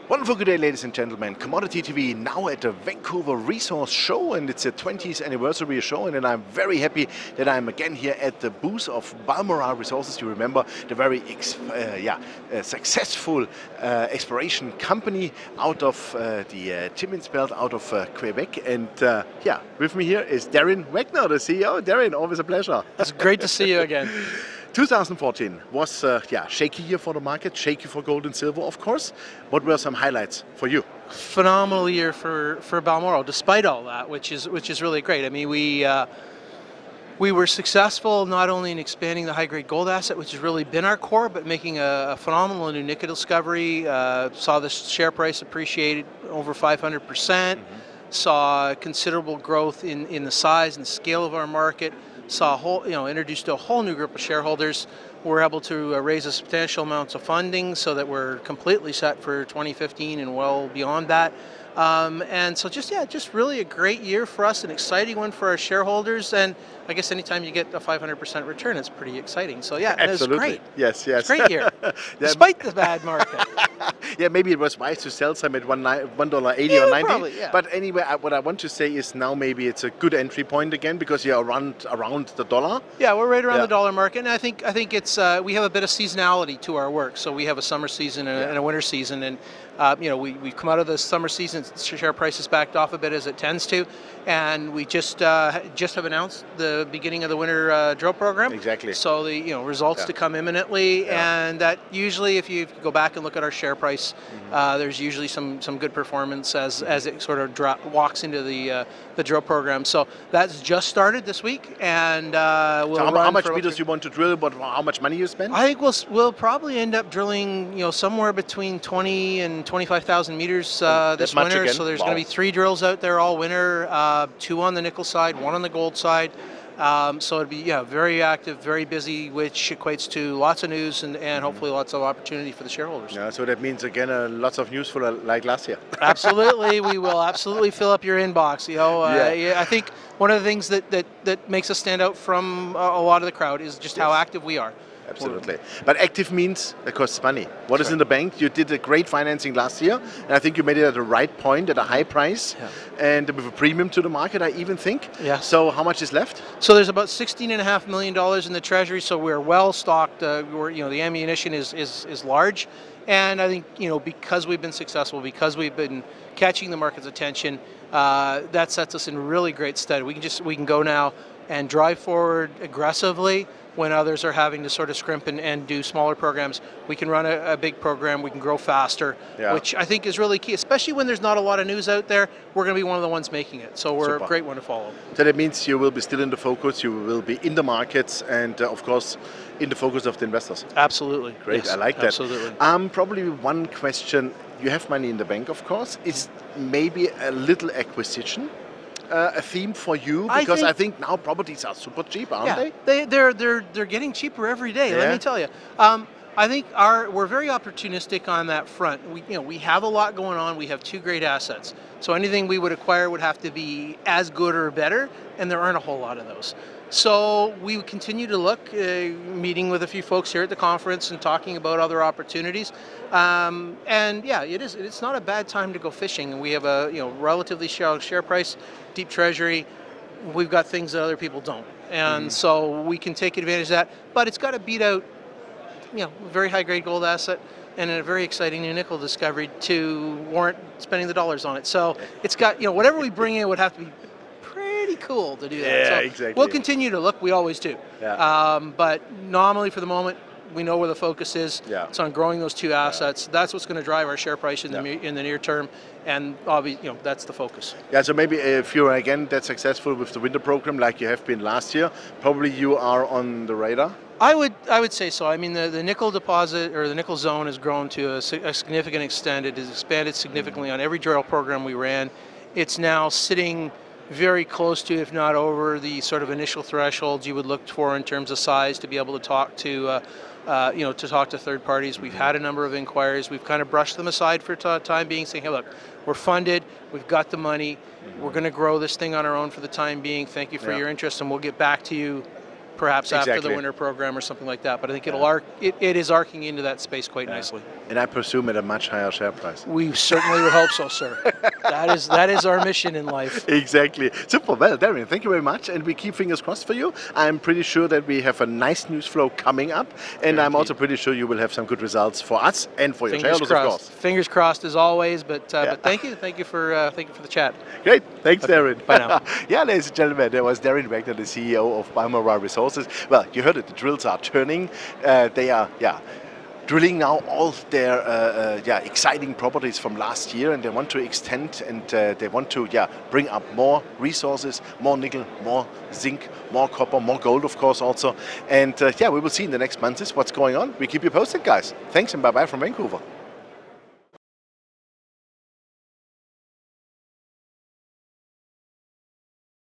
Wonderful good day, ladies and gentlemen. Commodity TV now at the Vancouver Resource Show, and it's a 20th anniversary show, and I'm very happy that I'm again here at the booth of Balmoral Resources. You remember the very successful exploration company out of the Timmins Belt, out of Quebec, and with me here is Darin Wagner, the CEO. Darin, always a pleasure. It's great to see you again. 2014 was shaky year for the market, shaky for gold and silver, of course. What were some highlights for you? Phenomenal year for Balmoral, despite all that, which is really great. I mean, we were successful not only in expanding the high-grade gold asset, which has really been our core, but making a phenomenal new nickel discovery. Saw the share price appreciate over 500%. Saw considerable growth in the size and scale of our market. Saw introduced to a whole new group of shareholders. We're able to raise a substantial amounts of funding so that we're completely set for 2015 and well beyond that. And so just really a great year for us, an exciting one for our shareholders, and I guess anytime you get a 500% return, it's pretty exciting. So yeah, it was great. Yes. It's a great year, despite the bad market. Yeah, maybe it was wise to sell some at $1.80 or 90. Probably, yeah. But anyway, what I want to say is now maybe it's a good entry point again because you're around the dollar. Yeah, we're right around the dollar market, and I think it's we have a bit of seasonality to our work. So we have a summer season and a winter season, and we've come out of the summer season. Share price has backed off a bit as it tends to, and we just have announced the beginning of the winter drill program. Exactly. So the results to come imminently, and that usually, if you go back and look at our share price, there's usually some good performance as it sort of walks into the drill program. So that's just started this week, and we'll so how much meters you want to drill, but how much money you spend? I think we'll probably end up drilling somewhere between 20 and 25,000 meters this winter. Again? So there's going to be 3 drills out there all winter, 2 on the nickel side, 1 on the gold side. So it'd be very active, very busy, which equates to lots of news and hopefully lots of opportunity for the shareholders. Yeah, so that means again lots of news for like last year. Absolutely, we will absolutely fill up your inbox. I think one of the things that makes us stand out from a lot of the crowd is just how active we are. Absolutely. But active means it costs money. What is in the bank? You did a great financing last year, and I think you made it at the right point, at a high price, and with a premium to the market, I even think. Yeah. So how much is left? So there's about $16.5 million in the treasury, so we're well stocked. The ammunition is large, and I think because we've been successful, because we've been catching the market's attention, that sets us in really great stead. We can go now and drive forward aggressively when others are having to sort of scrimp and do smaller programs. We can run a big program, we can grow faster, which I think is really key, especially when there's not a lot of news out there. We're going to be one of the ones making it, so we're a great one to follow. So that means you will be still in the focus, you will be in the markets, and of course in the focus of the investors. Absolutely. Great, yes, I like that. Absolutely. Probably one question, you have money in the bank, of course, is maybe a little acquisition a theme for you? Because I think now properties are super cheap, aren't they? They're getting cheaper every day. Let me tell you. I think we're very opportunistic on that front. We have a lot going on. We have 2 great assets. So anything we would acquire would have to be as good or better, and there aren't a whole lot of those. So we continue to look, meeting with a few folks here at the conference and talking about other opportunities. It's not a bad time to go fishing. And we have a relatively shallow share price, deep treasury. We've got things that other people don't, and so we can take advantage of that. But it's got to beat out, a very high grade gold asset and a very exciting new nickel discovery to warrant spending the dollars on it. So it's got whatever we bring in would have to be pretty cool to do that. Yeah, so exactly. We'll continue to look. We always do. Yeah. But nominally for the moment, we know where the focus is. Yeah. It's on growing those 2 assets. That's what's going to drive our share price in the near term, and obviously, that's the focus. Yeah. So maybe if you're again that successful with the winter program like you have been last year, probably you are on the radar. I would say so. I mean, the nickel deposit or the nickel zone has grown to a significant extent. It has expanded significantly on every drill program we ran. It's now sitting very close to, if not over, the sort of initial thresholds you would look for in terms of size to be able to talk to, third parties. We've had a number of inquiries. We've kind of brushed them aside for time being, saying, hey, look, we're funded, we've got the money, we're going to grow this thing on our own for the time being. Thank you for your interest, and we'll get back to you perhaps after the Exactly. winter program or something like that. But I think it is arcing into that space quite nicely. And I presume at a much higher share price. We certainly would hope so, sir. That is our mission in life. Exactly. Super. Well, Darin, thank you very much, and we keep fingers crossed for you. I'm pretty sure that we have a nice news flow coming up, and I'm also pretty sure you will have some good results for us and for your shareholders, of course. Fingers crossed as always. But thank you for the chat. Great. Thanks, Darin. Bye now. Yeah, ladies and gentlemen, there was Darin Wagner, the CEO of Balmoral Resources. Well, you heard it. The drills are turning. They are, drilling now all their exciting properties from last year, and they want to extend, and they want to bring up more resources, more nickel, more zinc, more copper, more gold, of course, also. And we will see in the next months what's going on. We keep you posted, guys. Thanks, and bye-bye from Vancouver.